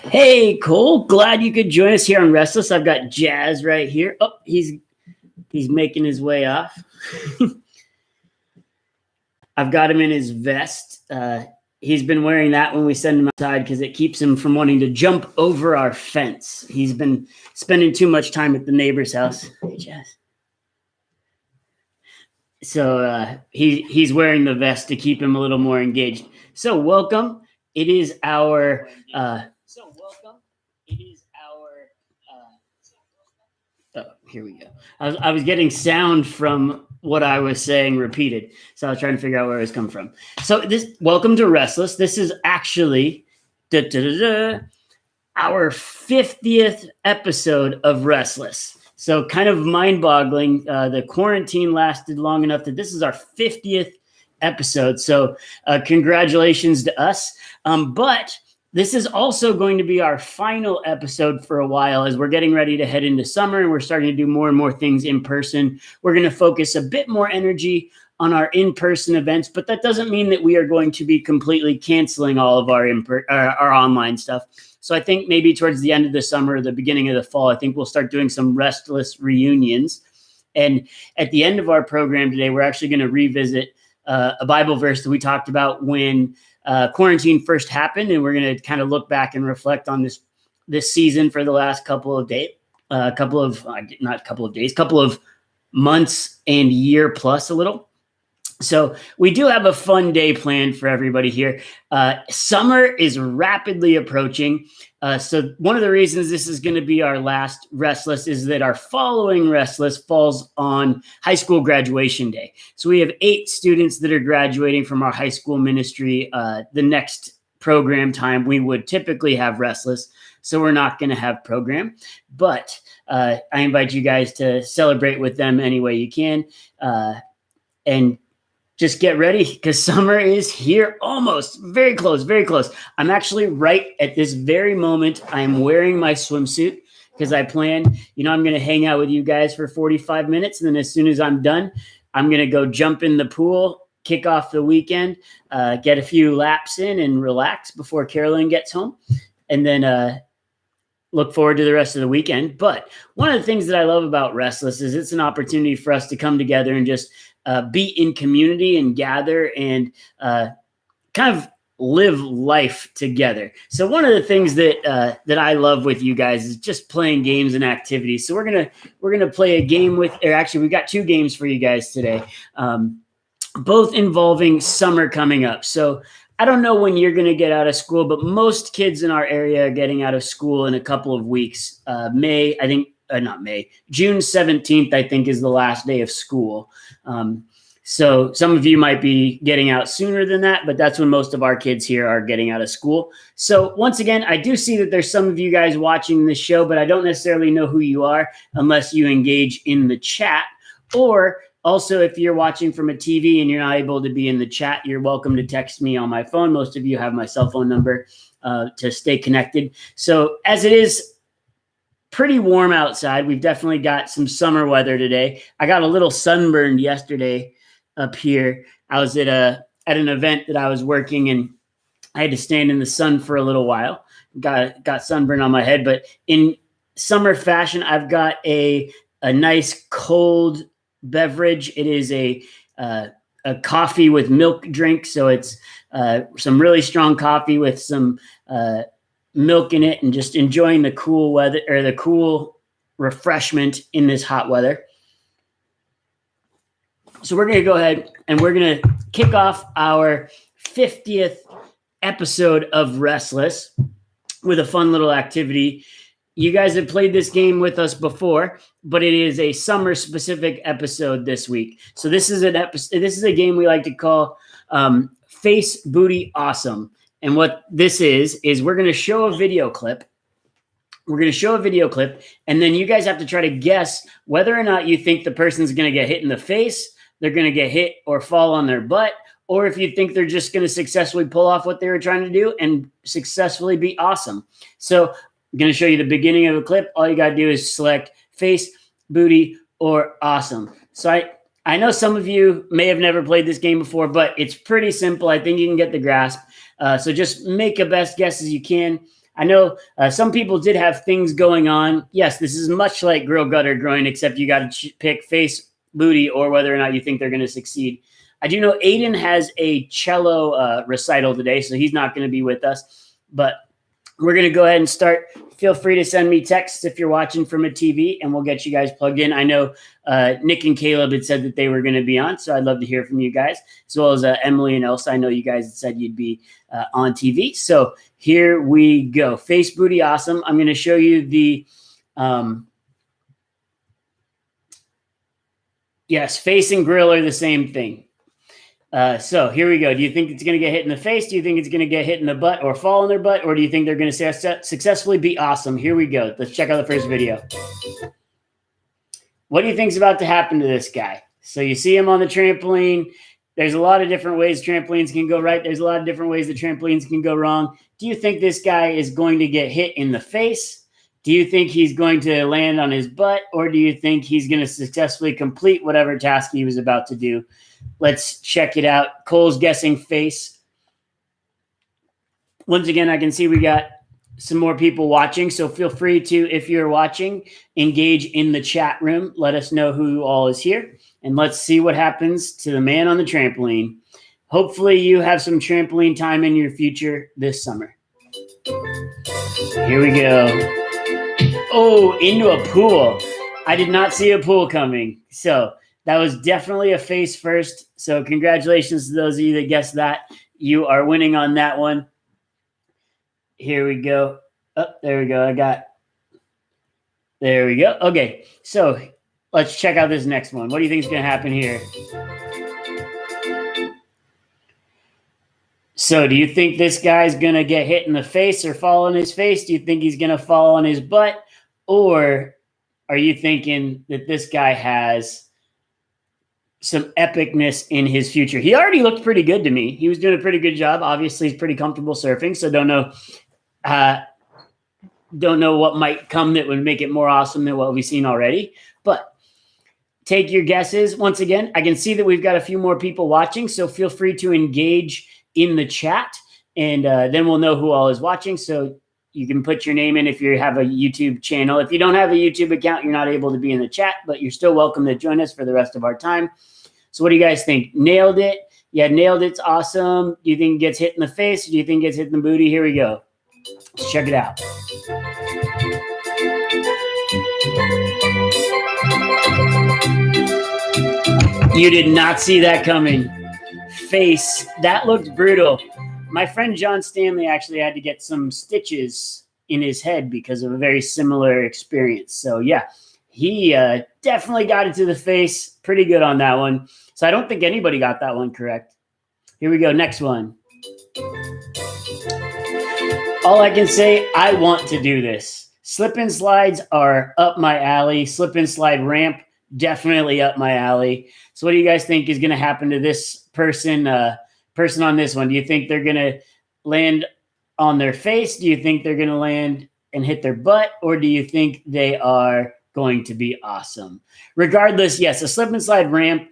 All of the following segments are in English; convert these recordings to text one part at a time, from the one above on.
Hey, Cole, glad you could join us here on Restless. I've got Jazz right here. Oh, he's making his way off. I've got him in his vest. He's been wearing that when we send him outside because it keeps him from wanting to jump over our fence. He's been spending too much time at the neighbor's house. Hey, Jazz. So he's wearing the vest to keep him a little more engaged. So welcome. It is our oh, here we go. I was getting sound from what I was saying repeated, so I was trying to figure out where it was coming from. So welcome to Restless. This is actually our 50th episode of Restless. So kind of mind-boggling. The quarantine lasted long enough that this is our 50th episode. So congratulations to us. But this is also going to be our final episode for a while as we're getting ready to head into summer and we're starting to do more and more things in person. We're going to focus a bit more energy on our in-person events, but that doesn't mean that we are going to be completely canceling all of our online stuff. So I think maybe towards the end of the summer or the beginning of the fall, I think we'll start doing some Restless reunions. And at the end of our program today, we're actually going to revisit a Bible verse that we talked about when quarantine first happened, and we're going to kind of look back and reflect on this season for the last couple of months and year plus a little. So we do have a fun day planned for everybody here. Summer is rapidly approaching. So one of the reasons this is going to be our last Restless is that our following Restless falls on high school graduation day. So we have 8 students that are graduating from our high school ministry. The next program time, we would typically have Restless. So we're not going to have program. But I invite you guys to celebrate with them any way you can. And just get ready because summer is here almost. Very close, very close. I'm actually right at this very moment. I'm wearing my swimsuit because I plan, I'm going to hang out with you guys for 45 minutes. And then as soon as I'm done, I'm going to go jump in the pool, kick off the weekend, get a few laps in and relax before Carolyn gets home. And then look forward to the rest of the weekend. But one of the things that I love about Restless is it's an opportunity for us to come together and just be in community and gather and kind of live life together. So one of the things that I love with you guys is just playing games and activities. So we're gonna play a game we've got 2 games for you guys today, both involving summer coming up. So I don't know when you're going to get out of school, but most kids in our area are getting out of school in a couple of weeks. June 17th, I think, is the last day of school. So some of you might be getting out sooner than that, but that's when most of our kids here are getting out of school. So once again, I do see that there's some of you guys watching this show, but I don't necessarily know who you are unless you engage in the chat. Or also, if you're watching from a TV and you're not able to be in the chat, you're welcome to text me on my phone. Most of you have my cell phone number to stay connected. So as it is pretty warm outside, we've definitely got some summer weather today. I got a little sunburned yesterday up here. I was at an event that I was working and I had to stand in the sun for a little while. Got sunburned on my head, but in summer fashion, I've got a nice cold beverage. It is a coffee with milk drink. So it's some really strong coffee with some milk in it and just enjoying the cool weather or the cool refreshment in this hot weather. So we're going to go ahead and we're going to kick off our 50th episode of Restless with a fun little activity. You guys have played this game with us before, but it is a summer specific episode this week. So this is a game we like to call Face Booty Awesome. And what this is we're going to show a video clip. And then you guys have to try to guess whether or not you think the person's going to get hit in the face, they're going to get hit or fall on their butt, or if you think they're just going to successfully pull off what they were trying to do and successfully be awesome. So I'm going to show you the beginning of a clip. All you got to do is select face, booty, or awesome. So I know some of you may have never played this game before, but it's pretty simple. I think you can get the grasp. So just make a best guess as you can. I know some people did have things going on. Yes, this is much like girl gutter groin, except you got to pick face, booty, or whether or not you think they're going to succeed. I do know Aiden has a cello recital today, so he's not going to be with us. But we're going to go ahead and start. Feel free to send me texts if you're watching from a TV, and we'll get you guys plugged in. I know Nick and Caleb had said that they were going to be on, so I'd love to hear from you guys, as well as Emily and Elsa. I know you guys had said you'd be on TV. So here we go. Face, booty, awesome. I'm going to show you the yes, face and grill are the same thing. So here we go. Do you think it's going to get hit in the face? Do you think it's going to get hit in the butt or fall in their butt? Or do you think they're going to successfully be awesome? Here we go. Let's check out the first video. What do you think is about to happen to this guy? So you see him on the trampoline. There's a lot of different ways trampolines can go right. There's a lot of different ways the trampolines can go wrong. Do you think this guy is going to get hit in the face? Do you think he's going to land on his butt? Or do you think he's going to successfully complete whatever task he was about to do? Let's check it out. Cole's guessing face. Once again, I can see we got some more people watching, so feel free to, if you're watching, engage in the chat room. Let us know who all is here, and let's see what happens to the man on the trampoline. Hopefully you have some trampoline time in your future this summer. Here we go. Oh, into a pool. I did not see a pool coming, so that was definitely a face first. So congratulations to those of you that guessed that. You are winning on that one. Here we go. Oh, there we go. There we go. Okay, so let's check out this next one. What do you think is going to happen here? So do you think this guy's going to get hit in the face or fall on his face? Do you think he's going to fall on his butt? Or are you thinking that this guy has some epicness in his future? He already looked pretty good to me. He was doing a pretty good job. Obviously, he's pretty comfortable surfing, so don't know what might come that would make it more awesome than what we've seen already. But take your guesses. Once again, I can see that we've got a few more people watching, so feel free to engage in the chat, and then we'll know who all is watching. So you can put your name in if you have a YouTube channel. If you don't have a YouTube account, you're not able to be in the chat, but you're still welcome to join us for the rest of our time. So what do you guys think? Nailed it? Yeah, nailed it. It's awesome. Do you think it gets hit in the face? Or do you think it gets hit in the booty? Here we go. Let's check it out. You did not see that coming. Face. That looked brutal. My friend John Stanley actually had to get some stitches in his head because of a very similar experience. So yeah, he definitely got it to the face. Pretty good on that one. So I don't think anybody got that one correct. Here we go. Next one. All I can say, I want to do this. Slip and slides are up my alley. Slip and slide ramp, definitely up my alley. So what do you guys think is going to happen to this person on this one? Do you think they're going to land on their face? Do you think they're going to land and hit their butt? Or do you think they are going to be awesome? Regardless, yes, a slip and slide ramp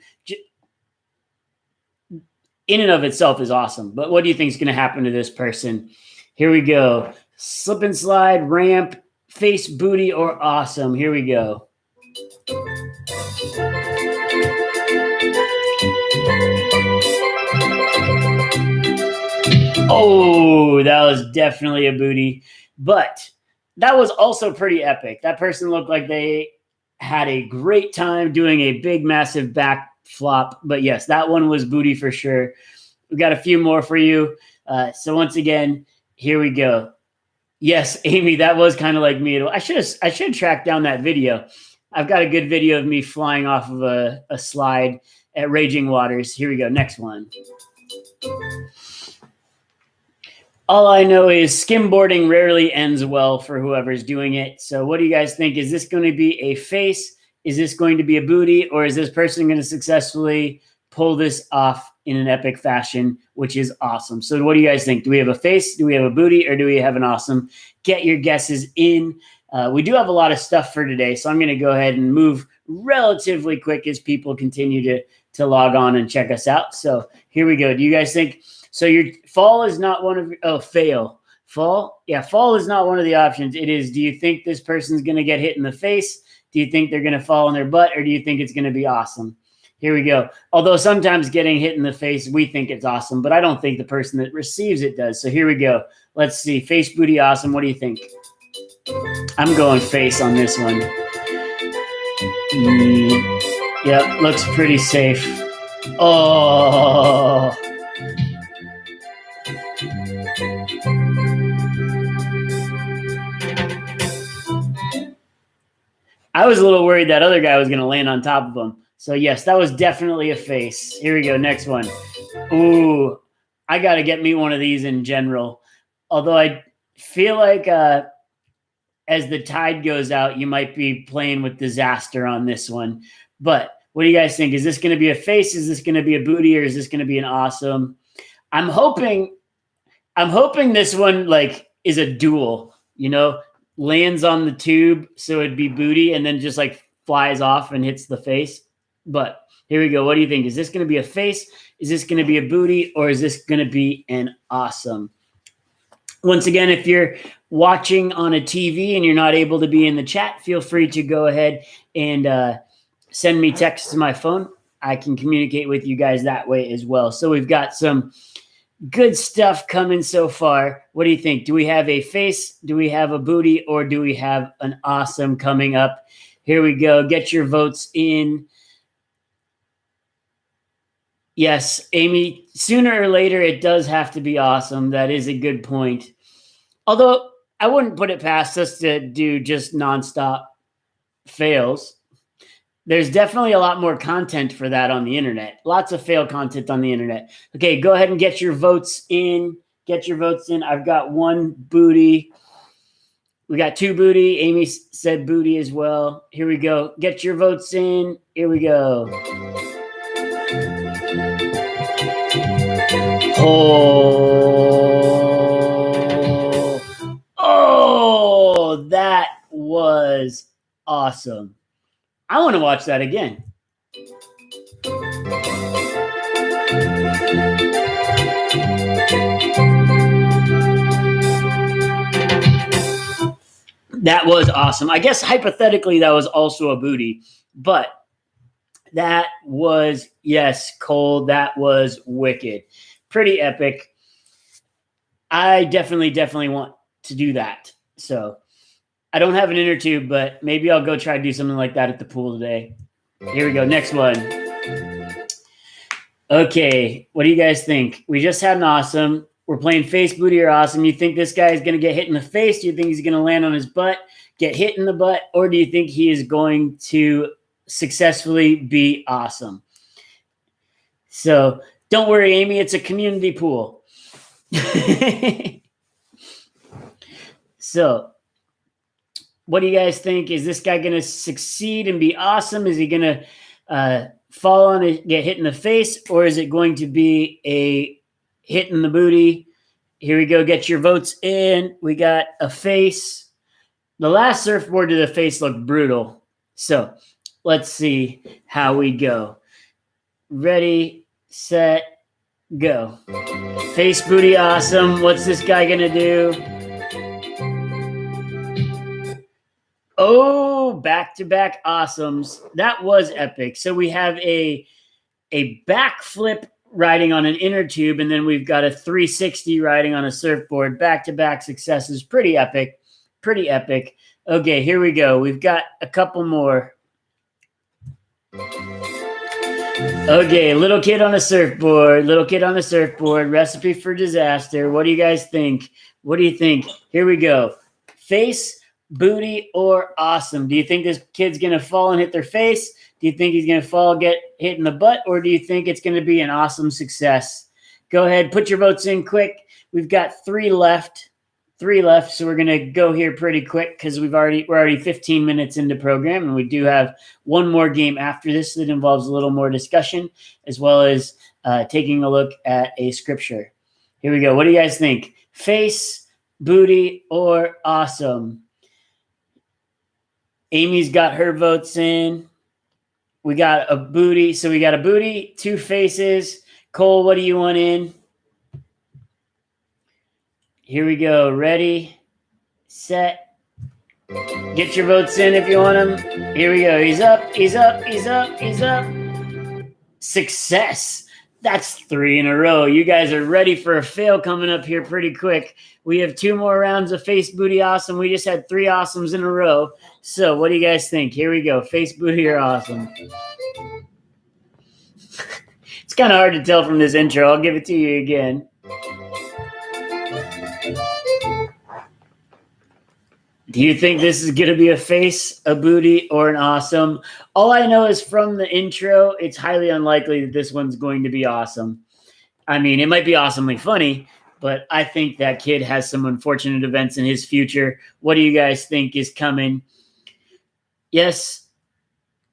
in and of itself is awesome. But what do you think is going to happen to this person? Here we go. Slip and slide, ramp, face, booty, or awesome. Here we go. Oh, that was definitely a booty. But that was also pretty epic. That person looked like they had a great time doing a big, massive back flop. But yes, that one was booty for sure. We've got a few more for you. So once again, here we go. Yes, Amy, that was kind of like me. I should track down that video. I've got a good video of me flying off of a slide at Raging Waters. Here we go. Next one. All I know is skimboarding rarely ends well for whoever's doing it. So what do you guys think? Is this going to be a face? Is this going to be a booty? Or is this person going to successfully pull this off in an epic fashion, which is awesome? So what do you guys think? Do we have a face? Do we have a booty? Or do we have an awesome? Get your guesses in. We do have a lot of stuff for today, so I'm going to go ahead and move relatively quick as people continue to log on and check us out. So here we go. Do you guys think? So your fall is not one of your, fail. Fall? Yeah, fall is not one of the options. It is, do you think this person's going to get hit in the face? Do you think they're going to fall on their butt? Or do you think it's going to be awesome? Here we go. Although sometimes getting hit in the face, we think it's awesome, but I don't think the person that receives it does. So here we go. Let's see. Face, booty, awesome. What do you think? I'm going face on this one. Yep, looks pretty safe. Oh. I was a little worried that other guy was going to land on top of him. So yes, that was definitely a face. Here we go. Next one. Ooh, I got to get me one of these in general. Although I feel like as the tide goes out, you might be playing with disaster on this one. But what do you guys think? Is this going to be a face? Is this going to be a booty? Or is this going to be an awesome? I'm hoping this one like is a duel, lands on the tube, so it'd be booty, and then just like flies off and hits the face. But here we go. What do you think? Is this going to be a face? Is this going to be a booty? Or is this going to be an awesome? Once again, if you're watching on a TV and you're not able to be in the chat, feel free to go ahead and send me texts to my phone. I can communicate with you guys that way as well. So we've got some good stuff coming so far. What do you think? Do we have a face? Do we have a booty? Or do we have an awesome coming up? Here we go. Get your votes in. Yes, Amy, sooner or later, it does have to be awesome. That is a good point. Although I wouldn't put it past us to do just nonstop fails. There's definitely a lot more content for that on the internet. Lots of fail content on the internet. Okay, go ahead and get your votes in. Get your votes in. I've got one booty. We got two booty. Amy said booty as well. Here we go. Get your votes in. Here we go. Oh, that was awesome. I want to watch that again. That was awesome. I guess hypothetically that was also a booty, but that was, yes, Cole, that was wicked. Pretty epic. I definitely want to do that. So I don't have an inner tube, but maybe I'll go try to do something like that at the pool today. Here we go. Next one. Okay. What do you guys think? We just had an awesome. We're playing face, booty, or awesome. You think this guy is going to get hit in the face? Do you think he's going to land on his butt, get hit in the butt? Or do you think he is going to successfully be awesome? So don't worry, Amy. It's a community pool. So what do you guys think? Is this guy going to succeed and be awesome? Is he going to fall on it, get hit in the face? Or is it going to be a hit in the booty? Here we go. Get your votes in. We got a face. The last surfboard to the face looked brutal. So let's see how we go. Ready, set, go. Face, booty, awesome. What's this guy going to do? Oh, back-to-back awesomes. That was epic. So we have a backflip riding on an inner tube, and then we've got a 360 riding on a surfboard. Back-to-back successes. Pretty epic. Pretty epic. Okay, here we go. We've got a couple more. Okay, little kid on a surfboard. Little kid on a surfboard. Recipe for disaster. What do you guys think? What do you think? Here we go. Face, booty, or awesome? Do you think this kid's going to fall and hit their face? Do you think he's going to fall, get hit in the butt? Or do you think it's going to be an awesome success? Go ahead, put your votes in quick. We've got three left. So we're going to go here pretty quick because we're already 15 minutes into program, and we do have one more game after this that involves a little more discussion, as well as taking a look at a scripture. Here we go. What do you guys think? Face, booty, or awesome? Amy's got her votes in. We got a booty. So we got a booty, two faces. Cole, what do you want in? Here we go. Ready, set. Get your votes in if you want them. Here we go. He's up. He's up. He's up. He's up. Success. That's 3 in a row. You guys are ready for a fail coming up here pretty quick. We have 2 more rounds of face booty awesome. We just had 3 awesomes in a row. So what do you guys think? Here we go. Face booty or awesome. It's kind of hard to tell from this intro. I'll give it to you again. Do you think this is going to be a face, a booty, or an awesome? All I know is from the intro, it's highly unlikely that this one's going to be awesome. I mean, it might be awesomely funny, but I think that kid has some unfortunate events in his future. What do you guys think is coming? Yes,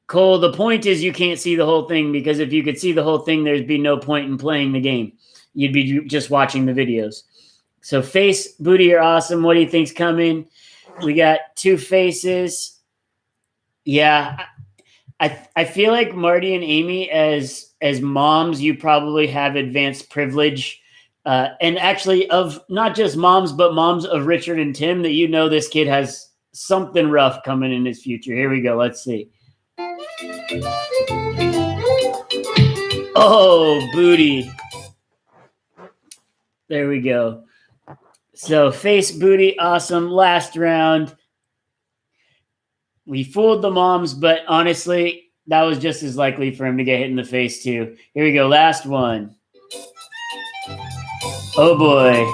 Cole, the point is you can't see the whole thing, because if you could see the whole thing, there'd be no point in playing the game. You'd be just watching the videos. So face, booty, or awesome, what do you think's coming? We got 2 faces. Yeah, I feel like Marty and Amy as moms, you probably have advanced privilege. And actually of not just moms, but moms of Richard and Tim, that you know this kid has something rough coming in his future. Here we go. Let's see. Oh, booty. There we go. So face, booty, awesome. Last round. We fooled the moms, but honestly, that was just as likely for him to get hit in the face too. Here we go. Last one. Oh boy.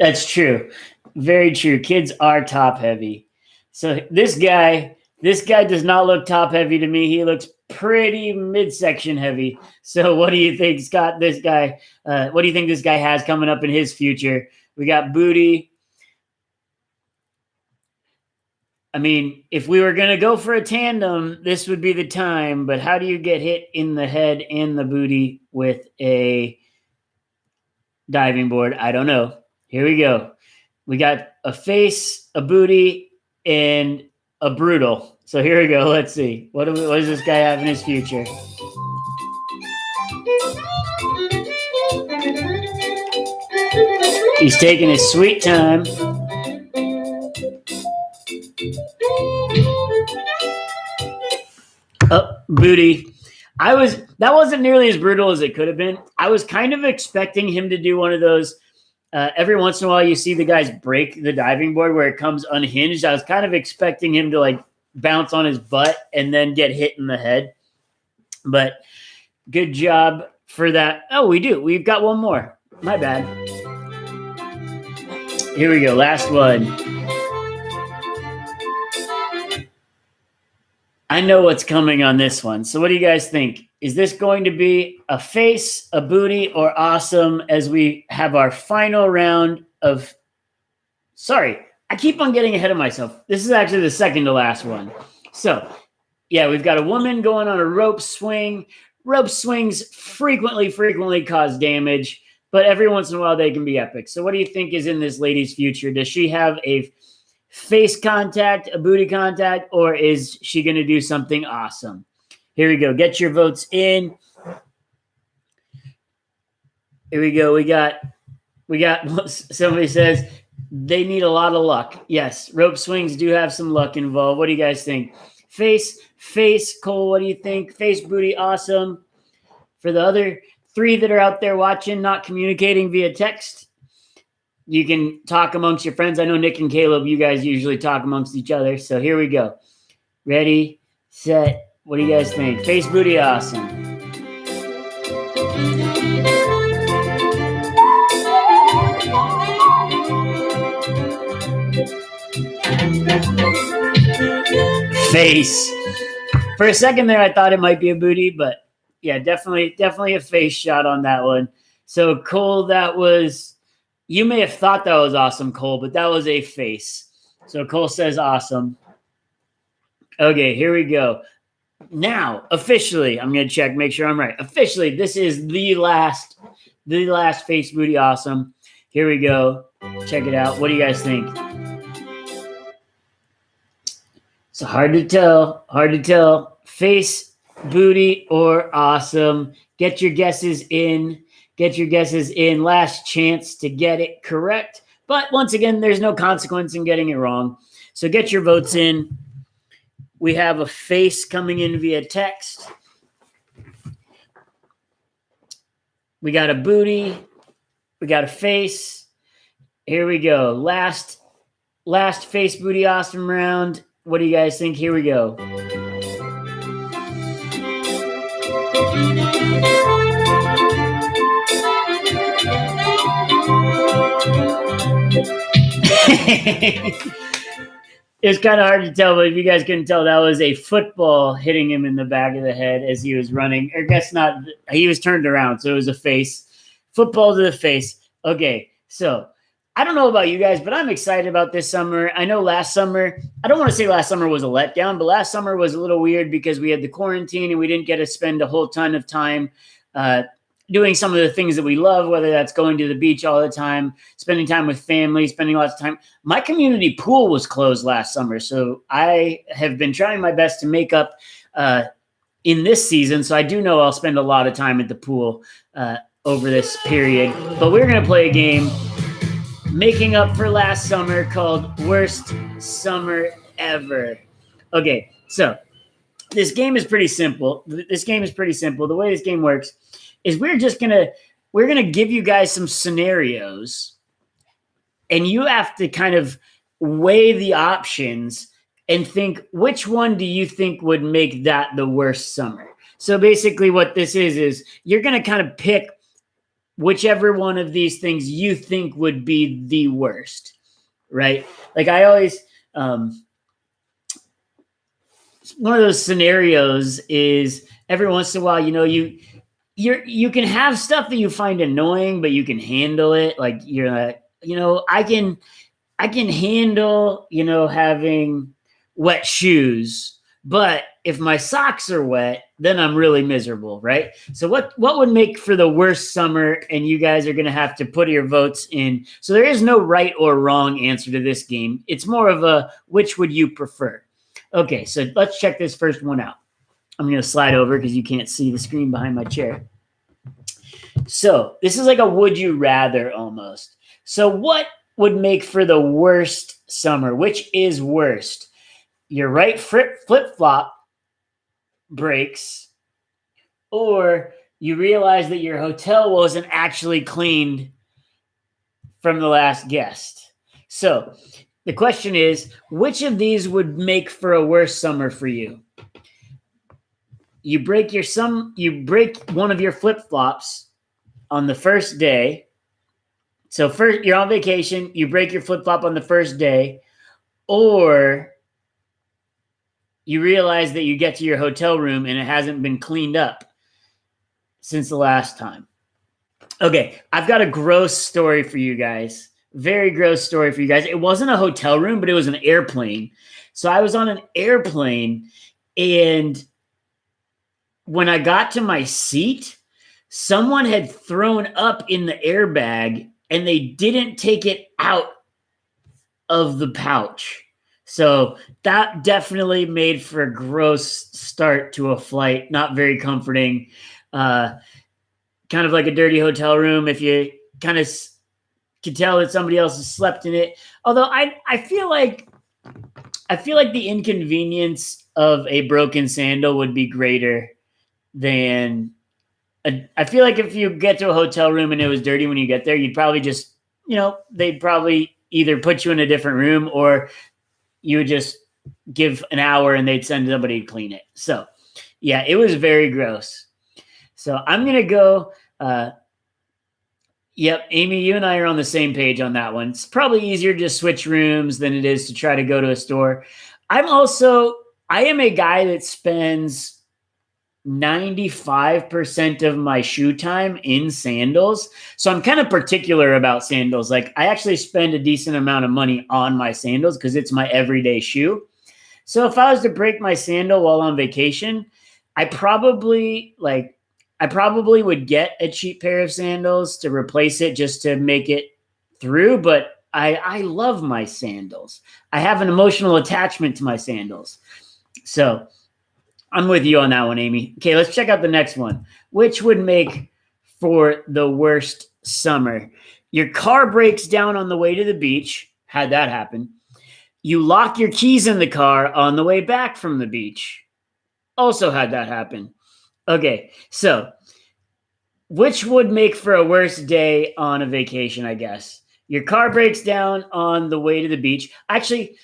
That's true. Very true. Kids are top heavy. So this guy does not look top heavy to me. He looks pretty midsection heavy. So what do you think, Scott? This guy, what do you think this guy has coming up in his future? We got booty. I mean, if we were going to go for a tandem, this would be the time. But how do you get hit in the head and the booty with a diving board? I don't know. Here we go. We got a face, a booty, and a brutal. So here we go. Let's see. What does this guy have in his future? He's taking his sweet time. Oh, booty. That wasn't nearly as brutal as it could have been. I was kind of expecting him to do one of those. Every once in a while, you see the guys break the diving board where it comes unhinged. I was kind of expecting him to like bounce on his butt and then get hit in the head. But good job for that. Oh, we do. We've got one more. My bad. Here we go. Last one. I know what's coming on this one. So what do you guys think? Is this going to be a face, a booty, or awesome as we have our final round of... Sorry, I keep on getting ahead of myself. This is actually the second to last one. So, yeah, we've got a woman going on a rope swing. Rope swings frequently cause damage, but every once in a while they can be epic. So what do you think is in this lady's future? Does she have a face contact, a booty contact, or is she going to do something awesome? Here we go. Get your votes in. Here we go. We got somebody says they need a lot of luck. Yes, rope swings do have some luck involved. What do you guys think? Face, Cole, what do you think? Face, booty, awesome. For the other 3 that are out there watching, not communicating via text, you can talk amongst your friends. I know Nick and Caleb, you guys usually talk amongst each other. So here we go. Ready, set. What do you guys think? Face, booty, awesome. Face. For a second there, I thought it might be a booty, but yeah, definitely a face shot on that one. So Cole, that was... You may have thought that was awesome, Cole, but that was a face. So Cole says awesome. Okay, here we go. Now, officially, I'm going to check, make sure I'm right. Officially, this is the last face booty awesome. Here we go. Check it out. What do you guys think? It's hard to tell. Face, booty, or awesome. Get your guesses in. Get your guesses in. Last chance to get it correct. But once again, there's no consequence in getting it wrong. So get your votes in. We have a face coming in via text. We got a booty. We got a face. Here we go. Last face booty awesome round. What do you guys think? Here we go. It's kind of hard to tell, but if you guys couldn't tell, that was a football hitting him in the back of the head as he was running. I guess not. He was turned around, so it was a face. Football to the face. Okay, so I don't know about you guys, but I'm excited about this summer. I know last summer, I don't want to say last summer was a letdown, but last summer was a little weird because we had the quarantine and we didn't get to spend a whole ton of time doing some of the things that we love, whether that's going to the beach all the time, spending time with family, spending lots of time. My community pool was closed last summer, so I have been trying my best to make up in this season. So I do know I'll spend a lot of time at the pool over this period. But we're going to play a game making up for last summer called Worst Summer Ever. Okay, so this game is pretty simple. The way this game works is we're gonna give you guys some scenarios, and you have to kind of weigh the options and think, which one do you think would make that the worst summer? So basically what this is you're gonna kind of pick whichever one of these things you think would be the worst, right? Like I always, one of those scenarios is every once in a while, you can have stuff that you find annoying, but you can handle it. Like you're like, I can handle, having wet shoes, but if my socks are wet, then I'm really miserable, right? So what would make for the worst summer? And you guys are going to have to put your votes in. So there is no right or wrong answer to this game. It's more of a, which would you prefer? Okay, so let's check this first one out. I'm going to slide over because you can't see the screen behind my chair. So this is like a would you rather almost. So what would make for the worst summer? Which is worst? Your right flip-flop breaks, or you realize that your hotel wasn't actually cleaned from the last guest. So the question is, which of these would make for a worse summer for you? You break one of your flip-flops on the first day. So first, you're on vacation, you break your flip-flop on the first day, or you realize that you get to your hotel room and it hasn't been cleaned up since the last time. Okay, I've got a gross story for you guys. Very gross story for you guys. It wasn't a hotel room, but it was an airplane. So I was on an airplane, and when I got to my seat, someone had thrown up in the airbag and they didn't take it out of the pouch. So that definitely made for a gross start to a flight. Not very comforting. Kind of like a dirty hotel room if you kind of can tell that somebody else has slept in it. Although I feel like the inconvenience of a broken sandal would be greater than I feel like if you get to a hotel room and it was dirty when you get there, you'd probably just, they'd probably either put you in a different room or you would just give an hour and they'd send somebody to clean it. So yeah, it was very gross. So I'm going to go, yep, Amy, you and I are on the same page on that one. It's probably easier to just switch rooms than it is to try to go to a store. I am a guy that spends 95% of my shoe time in sandals. So I'm kind of particular about sandals. Like I actually spend a decent amount of money on my sandals because it's my everyday shoe. So if I was to break my sandal while on vacation, I probably would get a cheap pair of sandals to replace it just to make it through. But I love my sandals. I have an emotional attachment to my sandals. So I'm with you on that one, Amy. Okay, let's check out the next one. Which would make for the worst summer? Your car breaks down on the way to the beach. Had that happen. You lock your keys in the car on the way back from the beach. Also had that happen. Okay, so which would make for a worse day on a vacation, I guess? Your car breaks down on the way to the beach. Actually,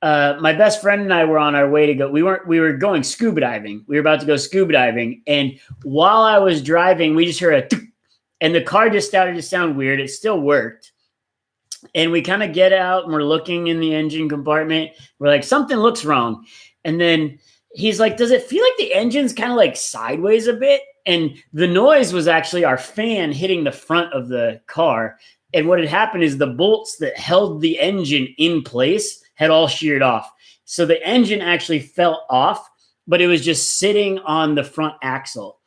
my best friend and I were on our way to go. We were going scuba diving. We were about to go scuba diving. And while I was driving, we just heard a and the car just started to sound weird. It still worked. And we kind of get out and we're looking in the engine compartment. We're like, something looks wrong. And then he's like, does it feel like the engine's kind of like sideways a bit? And the noise was actually our fan hitting the front of the car. And what had happened is the bolts that held the engine in place had all sheared off. So the engine actually fell off, but it was just sitting on the front axle.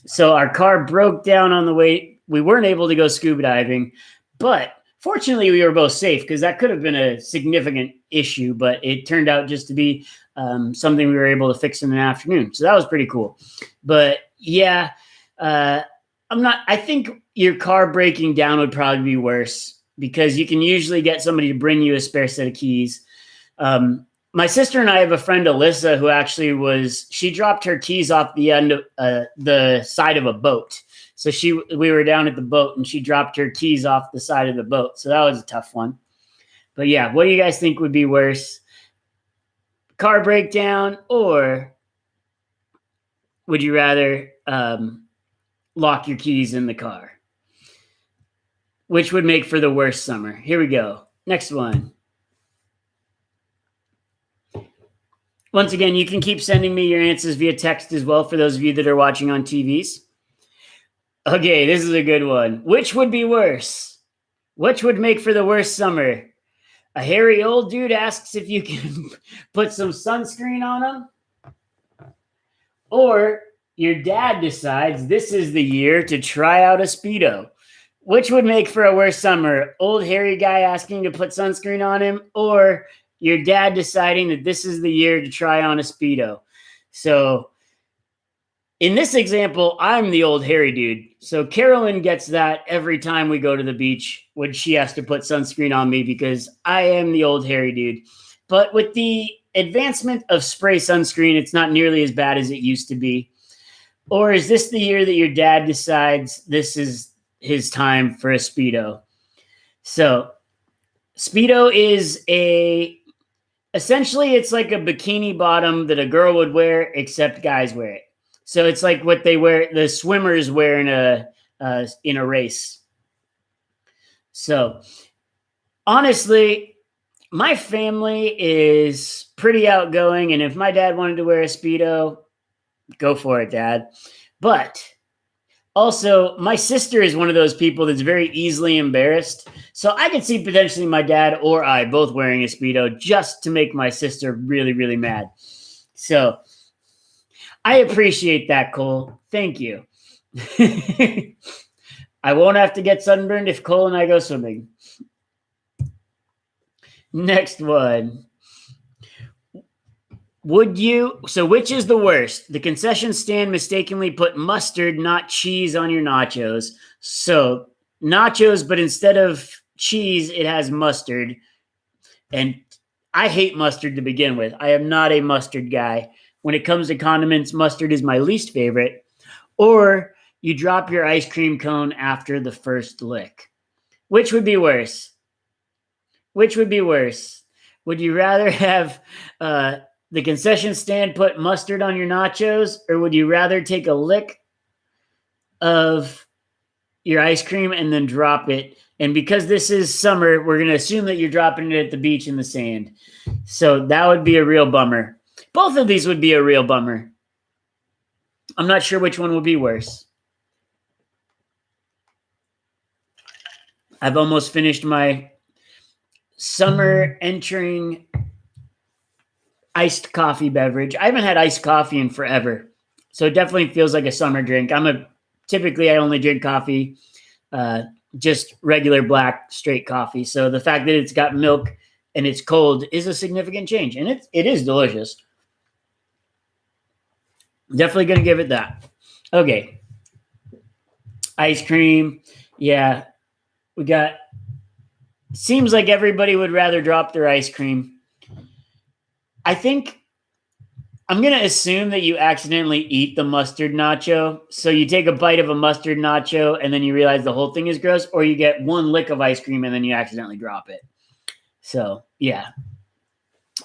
So our car broke down on the way. We weren't able to go scuba diving, but fortunately we were both safe because that could have been a significant issue, but it turned out just to be something we were able to fix in an afternoon. So that was pretty cool. But yeah, I think your car breaking down would probably be worse because you can usually get somebody to bring you a spare set of keys. My sister and I have a friend, Alyssa, who actually she dropped her keys off the end of the side of a boat. So we were down at the boat and she dropped her keys off the side of the boat. So that was a tough one. But yeah, what do you guys think would be worse? Car breakdown, or would you rather lock your keys in the car? Which would make for the worst summer? Here we go. Next one. Once again, you can keep sending me your answers via text as well for those of you that are watching on TVs. Okay, this is a good one. Which would be worse? Which would make for the worst summer? A hairy old dude asks if you can put some sunscreen on him? Or your dad decides this is the year to try out a Speedo? Which would make for a worse summer? Old hairy guy asking to put sunscreen on him, or your dad deciding that this is the year to try on a Speedo? So in this example, I'm the old hairy dude. So Carolyn gets that every time we go to the beach when she has to put sunscreen on me because I am the old hairy dude. But with the advancement of spray sunscreen, it's not nearly as bad as it used to be. Or is this the year that your dad decides this is his time for a Speedo? So Speedo is essentially it's like a bikini bottom that a girl would wear, except guys wear it. So it's like what they wear, the swimmers wear in a race. So honestly, my family is pretty outgoing, and if my dad wanted to wear a Speedo, go for it, Dad. But also, my sister is one of those people that's very easily embarrassed. So I could see potentially my dad or I both wearing a Speedo just to make my sister really, really mad. So I appreciate that, Cole. Thank you. I won't have to get sunburned if Cole and I go swimming. Next one. Which is the worst? The concession stand mistakenly put mustard, not cheese, on your nachos. So nachos, but instead of cheese, it has mustard. And I hate mustard to begin with. I am not a mustard guy. When it comes to condiments, mustard is my least favorite. Or you drop your ice cream cone after the first lick. Which would be worse? Which would be worse? Would you rather have the concession stand put mustard on your nachos, or would you rather take a lick of your ice cream and then drop it? And because this is summer, we're going to assume that you're dropping it at the beach in the sand. So that would be a real bummer. Both of these would be a real bummer. I'm not sure which one would be worse. I've almost finished my summer entering iced coffee beverage. I haven't had iced coffee in forever. So it definitely feels like a summer drink. Typically I only drink coffee, just regular black straight coffee. So the fact that it's got milk and it's cold is a significant change. And it is delicious. Definitely going to give it that. Okay. Ice cream. Yeah. We got, seems like everybody would rather drop their ice cream. I think I'm going to assume that you accidentally eat the mustard nacho. So you take a bite of a mustard nacho and then you realize the whole thing is gross, or you get one lick of ice cream and then you accidentally drop it. So, yeah.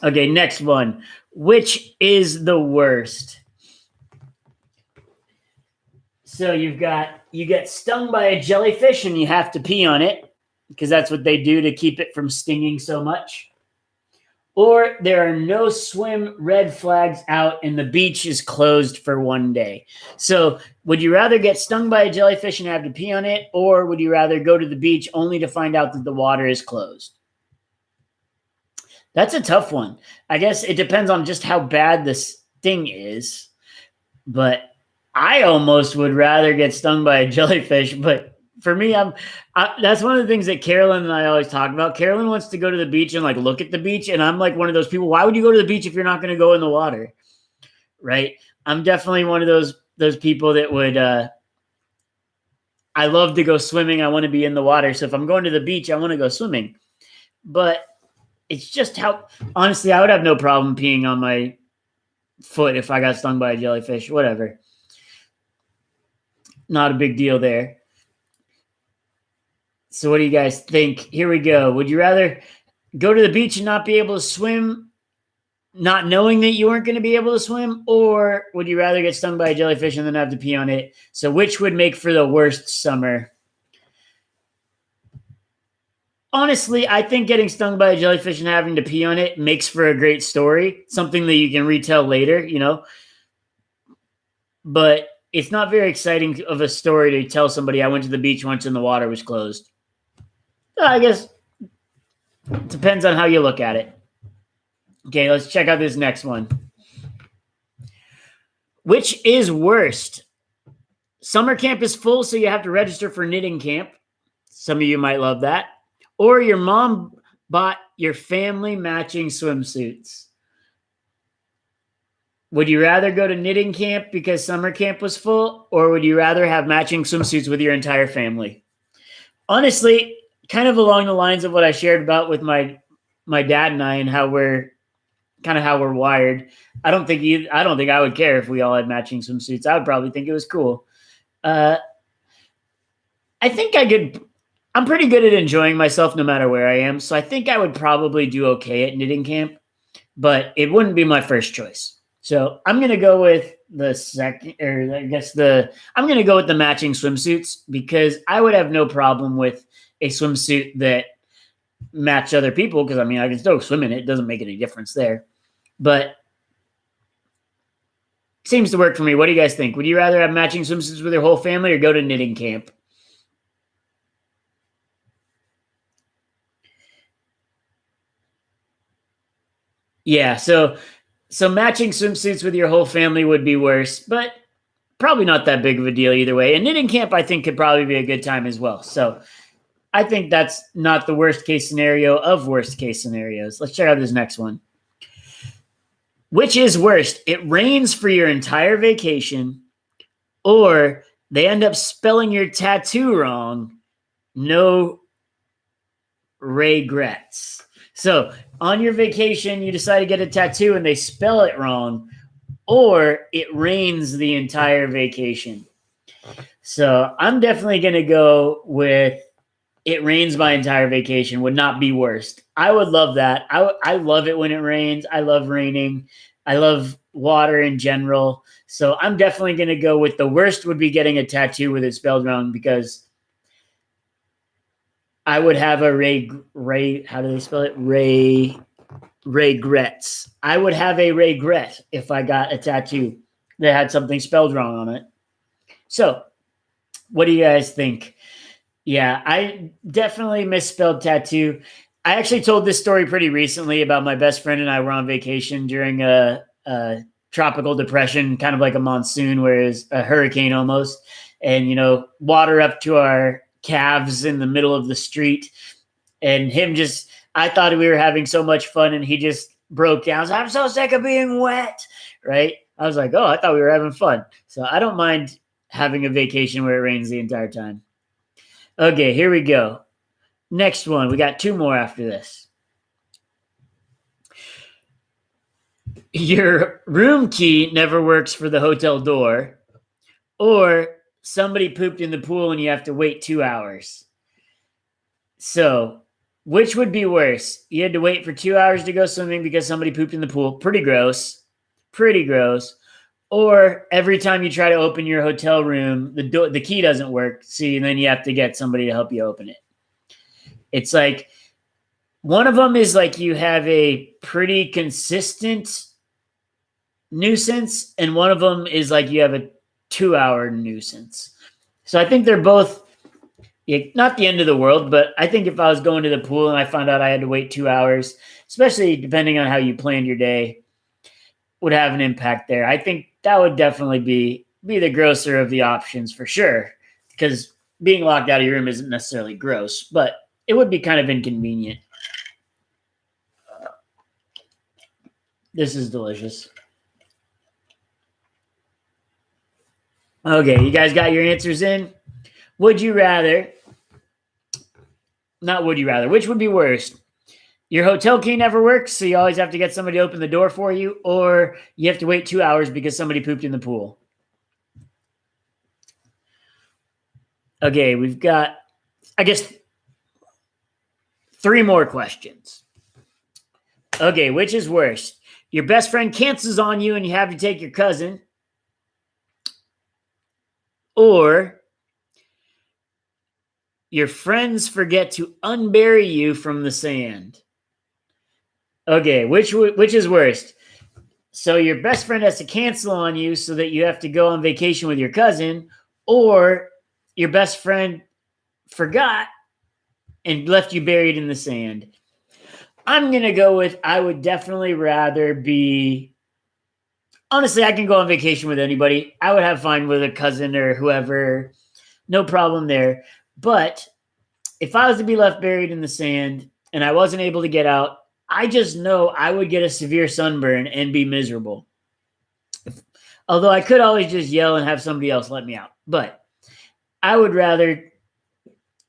Okay, next one. Which is the worst? So you get stung by a jellyfish and you have to pee on it because that's what they do to keep it from stinging so much. Or there are no swim red flags out and the beach is closed for one day. So would you rather get stung by a jellyfish and have to pee on it, or would you rather go to the beach only to find out that the water is closed? That's a tough one. I guess it depends on just how bad the sting is. But I almost would rather get stung by a jellyfish. But for me, that's one of the things that Carolyn and I always talk about. Carolyn wants to go to the beach and like look at the beach, and I'm like one of those people. Why would you go to the beach if you're not going to go in the water? Right? I'm definitely one of those people that would. I love to go swimming. I want to be in the water. So if I'm going to the beach, I want to go swimming. But it's just how, honestly, I would have no problem peeing on my foot if I got stung by a jellyfish. Whatever. Not a big deal there. So what do you guys think? Here we go. Would you rather go to the beach and not be able to swim, not knowing that you weren't going to be able to swim, or would you rather get stung by a jellyfish and then have to pee on it? So which would make for the worst summer? Honestly, I think getting stung by a jellyfish and having to pee on it makes for a great story, something that you can retell later, But it's not very exciting of a story to tell somebody I went to the beach once and the water was closed. I guess it depends on how you look at it. Okay, let's check out this next one. Which is worst? Summer camp is full, so you have to register for knitting camp. Some of you might love that. Or your mom bought your family matching swimsuits. Would you rather go to knitting camp because summer camp was full, or would you rather have matching swimsuits with your entire family? Honestly, kind of along the lines of what I shared about with my dad and I and how we're wired. I don't think I would care if we all had matching swimsuits. I would probably think it was cool. I think I'm pretty good at enjoying myself no matter where I am. So I think I would probably do okay at knitting camp, but it wouldn't be my first choice. So I'm going to go with the second, or I guess I'm going to go with the matching swimsuits because I would have no problem with a swimsuit that match other people. Cause I mean, I can still swim in it. It doesn't make any difference there, but seems to work for me. What do you guys think? Would you rather have matching swimsuits with your whole family or go to knitting camp? Yeah. So matching swimsuits with your whole family would be worse, but probably not that big of a deal either way. And knitting camp, I think, could probably be a good time as well. So I think that's not the worst case scenario of worst case scenarios. Let's check out this next one. Which is worst? It rains for your entire vacation, or they end up spelling your tattoo wrong. No regrets. So on your vacation, you decide to get a tattoo and they spell it wrong, or it rains the entire vacation. So I'm definitely going to go with it rains my entire vacation. Would not be worst. I would love that. I love it when it rains. I love raining. I love water in general. So I'm definitely going to go with the worst would be getting a tattoo with it spelled wrong, because I would have a how do they spell it? Regrets. I would have a regret if I got a tattoo that had something spelled wrong on it. So what do you guys think? Yeah, I definitely misspelled tattoo. I actually told this story pretty recently about my best friend and I were on vacation during a tropical depression, kind of like a monsoon, whereas a hurricane almost, and, water up to our calves in the middle of the street. And I thought we were having so much fun and he just broke down. So, I'm so sick of being wet. Right. I was like, oh, I thought we were having fun. So I don't mind having a vacation where it rains the entire time. Okay, here we go. Next one. We got 2 more after this. Your room key never works for the hotel door, or somebody pooped in the pool and you have to wait 2 hours. So, which would be worse? You had to wait for 2 hours to go swimming because somebody pooped in the pool. Pretty gross. Pretty gross. Or every time you try to open your hotel room, the key doesn't work. See, and then you have to get somebody to help you open it. It's like one of them is like you have a pretty consistent nuisance, and one of them is like you have a 2-hour nuisance. So I think they're both not the end of the world, but I think if I was going to the pool and I found out I had to wait 2 hours, especially depending on how you planned your day, would have an impact there. I think that would definitely be the grosser of the options for sure, because being locked out of your room isn't necessarily gross, but it would be kind of inconvenient. This is delicious. Okay, you guys got your answers in? Would you rather, not would you rather, which would be worse? Your hotel key never works, so you always have to get somebody to open the door for you, or you have to wait 2 hours because somebody pooped in the pool. Okay, we've got, I guess, 3 more questions. Okay, which is worse? Your best friend cancels on you and you have to take your cousin, or your friends forget to unbury you from the sand. Okay, which is worst? So your best friend has to cancel on you so that you have to go on vacation with your cousin, or your best friend forgot and left you buried in the sand. I'm going to go with, I would definitely rather be, honestly, I can go on vacation with anybody. I would have fun with a cousin or whoever. No problem there. But if I was to be left buried in the sand and I wasn't able to get out, I just know I would get a severe sunburn and be miserable. Although I could always just yell and have somebody else let me out. But I would rather,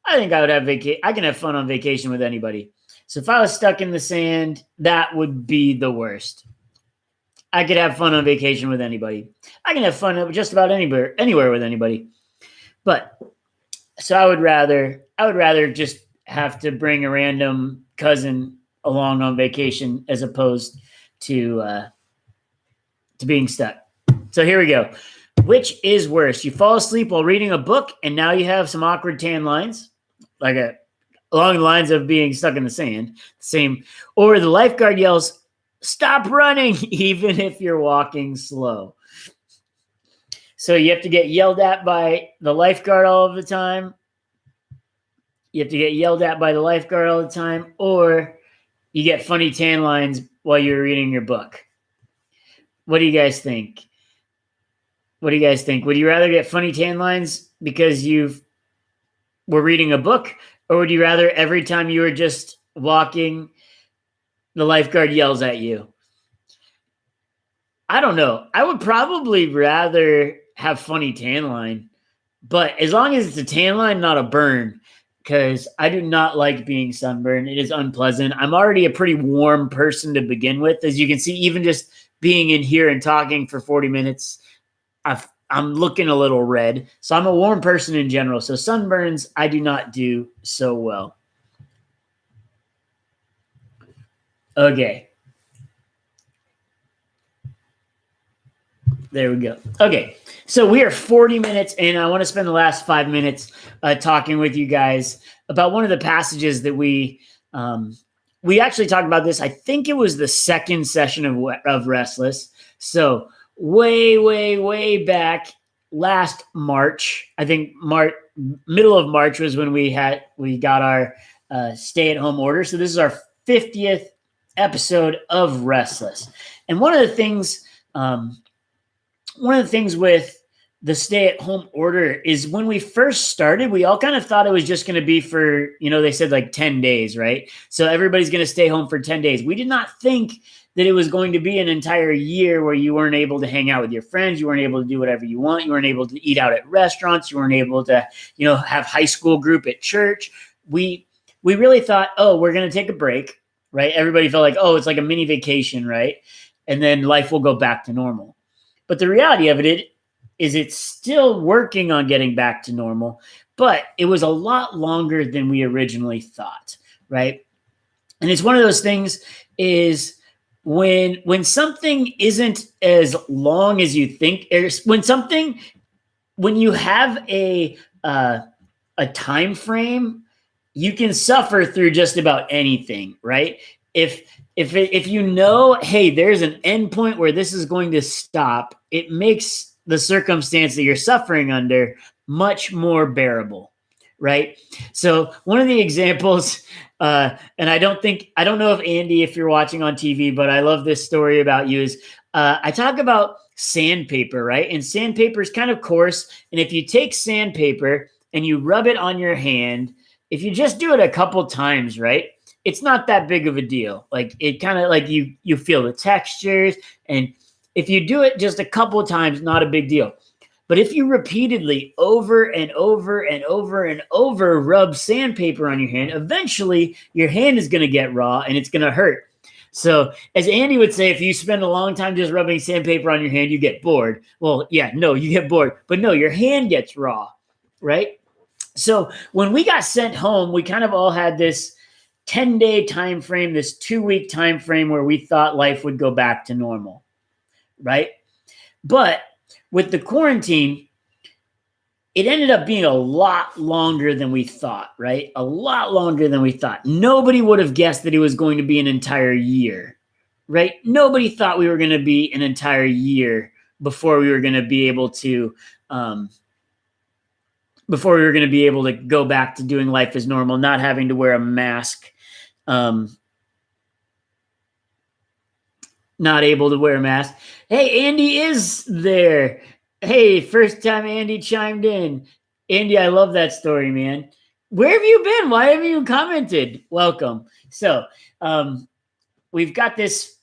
I think I would have I can have fun on vacation with anybody. So if I was stuck in the sand, that would be the worst. I could have fun on vacation with anybody. I can have fun just about anywhere with anybody. But so I would rather just have to bring a random cousin along on vacation as opposed to being stuck. So here we go. Which is worse? You fall asleep while reading a book and now you have some awkward tan lines, along the lines of being stuck in the sand. Same. Or the lifeguard yells, "Stop running," even if you're walking slow. So you have to get yelled at by the lifeguard all of the time. You have to get yelled at by the lifeguard all the time, or you get funny tan lines while you're reading your book. What do you guys think? Would you rather get funny tan lines because you were reading a book, or would you rather every time you were just walking, the lifeguard yells at you? I don't know. I would probably rather have funny tan line, but as long as it's a tan line, not a burn, because I do not like being sunburned. It is unpleasant. I'm already a pretty warm person to begin with. As you can see, even just being in here and talking for 40 minutes, I'm looking a little red. So I'm a warm person in general. So sunburns, I do not do so well. Okay. There we go. Okay. So we are 40 minutes in. I want to spend the last 5 minutes talking with you guys about one of the passages that we actually talked about this. I think it was the second session of Restless. So way back last March, I think middle of March was when we got our stay-at-home order. So this is our 50th episode of Restless. And one of the things with the stay-at-home order is when we first started, we all kind of thought it was just going to be for, they said like 10 days, right? So everybody's going to stay home for 10 days. We did not think that it was going to be an entire year where you weren't able to hang out with your friends. You weren't able to do whatever you want. You weren't able to eat out at restaurants. You weren't able to, have high school group at church. We really thought, oh, we're going to take a break, right? Everybody felt like, oh, it's like a mini vacation, right? And then life will go back to normal. But the reality of it is it's still working on getting back to normal, but it was a lot longer than we originally thought, right? And it's one of those things is when something isn't as long as you think, when you have a time frame, you can suffer through just about anything, right? If hey, there's an end point where this is going to stop, it makes the circumstance that you're suffering under much more bearable, right? So one of the examples, and I don't know if Andy, if you're watching on TV, but I love this story about you, is I talk about sandpaper, right? And sandpaper is kind of coarse. And if you take sandpaper and you rub it on your hand, if you just do it a couple times, right? It's not that big of a deal. Like it kind of like you feel the textures, and if you do it just a couple of times, not a big deal. But if you repeatedly over and over and over and over rub sandpaper on your hand, eventually your hand is going to get raw and it's going to hurt. So as Andy would say, if you spend a long time just rubbing sandpaper on your hand, you get bored. Well, yeah, no, you get bored. But no, your hand gets raw, right? So when we got sent home, we kind of all had this 10-day time frame, this 2-week time frame where we thought life would go back to normal. Right? But with the quarantine, it ended up being a lot longer than we thought, right? A lot longer than we thought. Nobody would have guessed that it was going to be an entire year, right? Nobody thought we were going to be an entire year before we were going to be able to, go back to doing life as normal, not having to wear a mask, not able to wear a mask. Hey, Andy is there. Hey, first time Andy chimed in. Andy, I love that story, man. Where have you been? Why haven't you commented? Welcome. So we've got this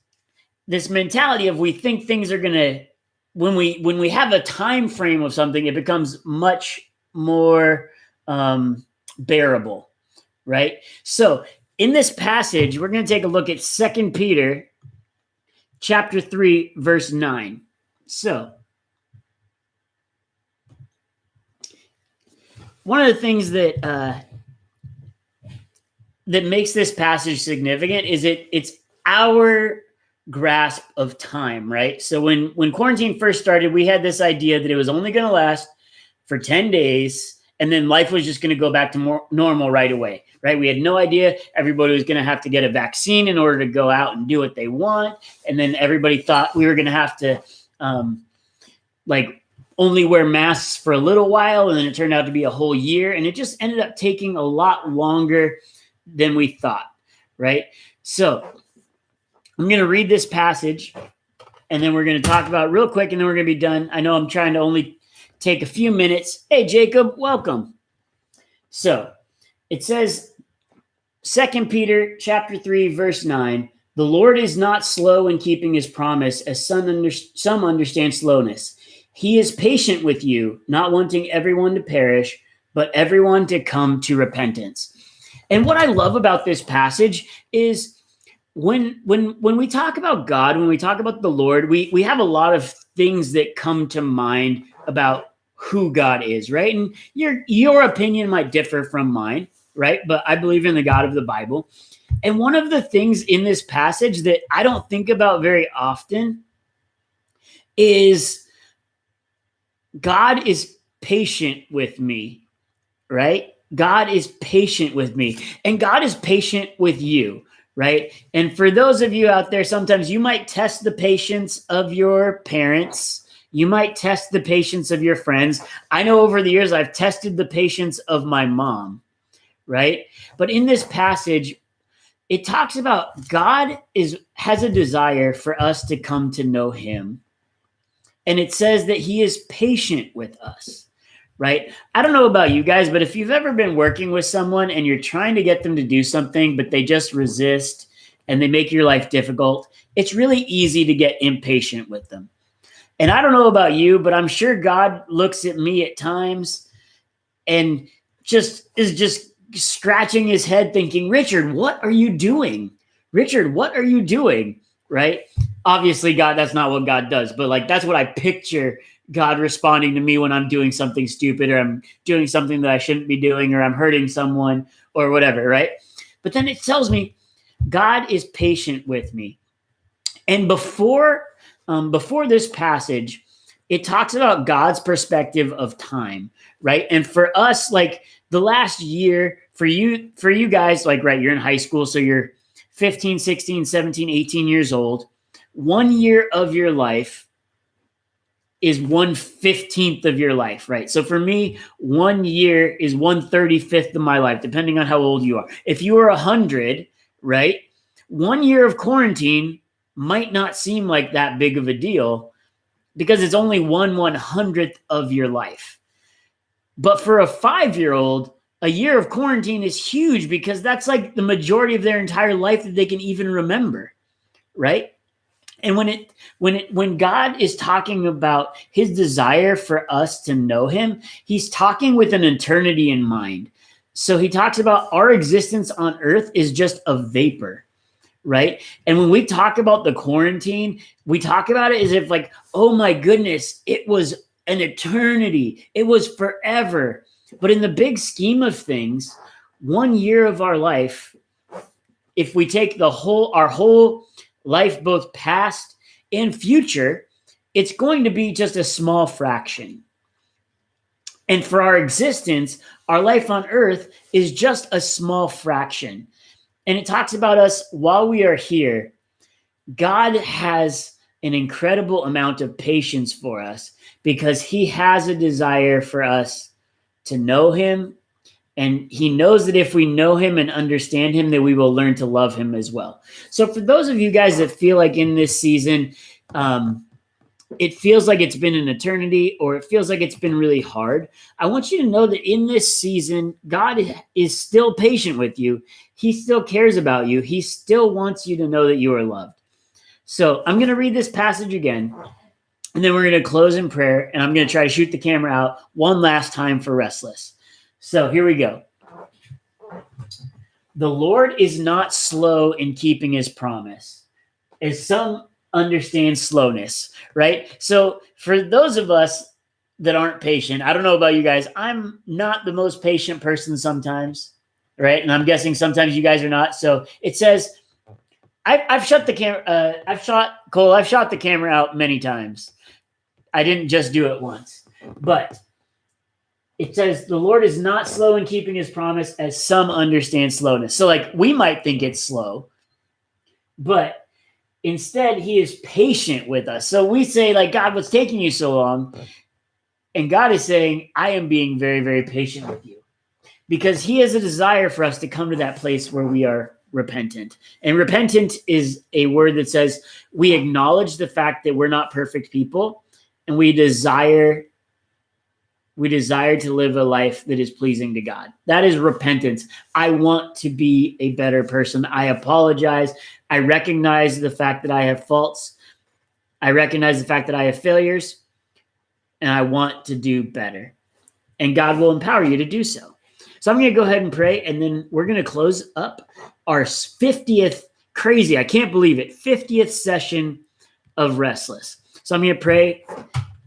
mentality of we think things are gonna, when we have a time frame of something, it becomes much more bearable, right? So in this passage, we're going to take a look at 2 Peter chapter 3, verse 9. So one of the things that makes this passage significant is it's our grasp of time, right? So when quarantine first started, we had this idea that it was only going to last for 10 days, and then life was just going to go back to more normal right away, right? We had no idea everybody was going to have to get a vaccine in order to go out and do what they want. And then everybody thought we were going to have to only wear masks for a little while. And then it turned out to be a whole year. And it just ended up taking a lot longer than we thought, right? So I'm going to read this passage, and then we're going to talk about it real quick, and then we're going to be done. I know I'm trying to only take a few minutes. Hey, Jacob, welcome. So it says, 2 Peter chapter 3, verse 9, the Lord is not slow in keeping his promise, as some understand slowness. He is patient with you, not wanting everyone to perish, but everyone to come to repentance. And what I love about this passage is when we talk about God, when we talk about the Lord, we have a lot of things that come to mind about who God is, right? And your opinion might differ from mine, right? But I believe in the God of the Bible. And one of the things in this passage that I don't think about very often is God is patient with me, right? God is patient with me, and God is patient with you, right? And for those of you out there, sometimes you might test the patience of your parents. You might test the patience of your friends. I know over the years, I've tested the patience of my mom, right? But in this passage, it talks about God has a desire for us to come to know him. And it says that he is patient with us, right? I don't know about you guys, but if you've ever been working with someone and you're trying to get them to do something, but they just resist and they make your life difficult, it's really easy to get impatient with them. And I don't know about you, but I'm sure God looks at me at times and is just scratching his head thinking, Richard, what are you doing? Richard, what are you doing? Right? Obviously, God, that's not what God does, but like that's what I picture God responding to me when I'm doing something stupid or I'm doing something that I shouldn't be doing or I'm hurting someone or whatever, right? But then it tells me God is patient with me. And before this passage, it talks about God's perspective of time, right? And for us, like the last year, for you guys, like, right, you're in high school, so you're 15, 16, 17, 18 years old. 1 year of your life is 1/15 of your life, right? So for me, 1 year is 1/35 of my life, depending on how old you are. If you are 100, right, 1 year of quarantine might not seem like that big of a deal because it's only 1/100th of your life. But for a 5-year-old, a year of quarantine is huge because that's like the majority of their entire life that they can even remember, right? And when God is talking about his desire for us to know him, he's talking with an eternity in mind. So he talks about our existence on earth is just a vapor, right? And when we talk about the quarantine, we talk about it as if like, oh my goodness, it was an eternity. It was forever. But in the big scheme of things, 1 year of our life, if we take our whole life, both past and future, it's going to be just a small fraction. And for our existence, our life on earth is just a small fraction. And it talks about us while we are here. God has an incredible amount of patience for us because he has a desire for us to know him. And he knows that if we know him and understand him, that we will learn to love him as well. So for those of you guys that feel like in this season, it feels like it's been an eternity or it feels like it's been really hard, I want you to know that in this season, God is still patient with you. He still cares about you. He still wants you to know that you are loved. So I'm going to read this passage again, and then we're going to close in prayer, and I'm going to try to shoot the camera out one last time for Restless. So here we go. The Lord is not slow in keeping his promise, as some understand slowness, right? So for those of us that aren't patient, I don't know about you guys, I'm not the most patient person sometimes, right? And I'm guessing sometimes you guys are not. So it says, I've shot the camera. I've shot the camera out many times. I didn't just do it once, but it says the Lord is not slow in keeping his promise, as some understand slowness. So like we might think it's slow, but instead he is patient with us. So we say like, God, what's taking you so long? And God is saying, I am being very, very patient with you because he has a desire for us to come to that place where we are repentant. And repentant is a word that says we acknowledge the fact that we're not perfect people and we desire to live a life that is pleasing to God. That is repentance. I want to be a better person. I apologize. I recognize the fact that I have faults. I recognize the fact that I have failures, and I want to do better. And God will empower you to do so. So I'm going to go ahead and pray, and then we're going to close up our 50th, crazy, I can't believe it, 50th session of Restless. So I'm going to pray.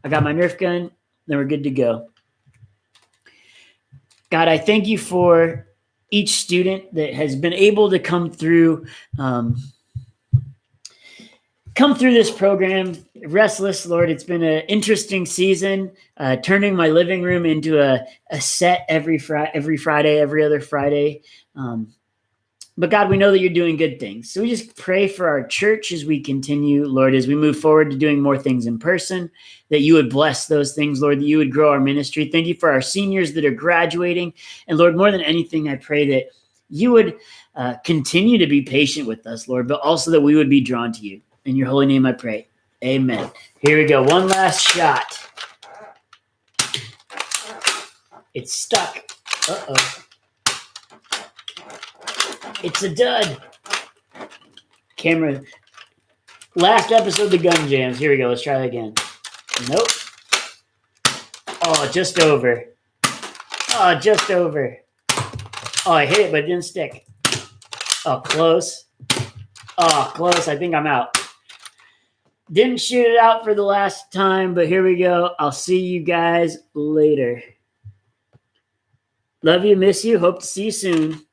I got my Nerf gun, then we're good to go. God, I thank you for each student that has been able to come through this program. Restless, Lord, it's been an interesting season, turning my living room into a set every Friday, every other Friday. But God, we know that you're doing good things. So we just pray for our church as we continue, Lord, as we move forward to doing more things in person, that you would bless those things, Lord, that you would grow our ministry. Thank you for our seniors that are graduating. And Lord, more than anything, I pray that you would continue to be patient with us, Lord, but also that we would be drawn to you. In your holy name I pray. Amen. Here we go. One last shot. It's stuck. Uh-oh. It's a dud. Camera. Last episode of the Gun Jams. Here we go. Let's try it again. Nope. Oh, just over. Oh, just over. Oh, I hit it, but it didn't stick. Oh, close. Oh, close. I think I'm out. Didn't shoot it out for the last time, but here we go. I'll see you guys later. Love you, miss you. Hope to see you soon.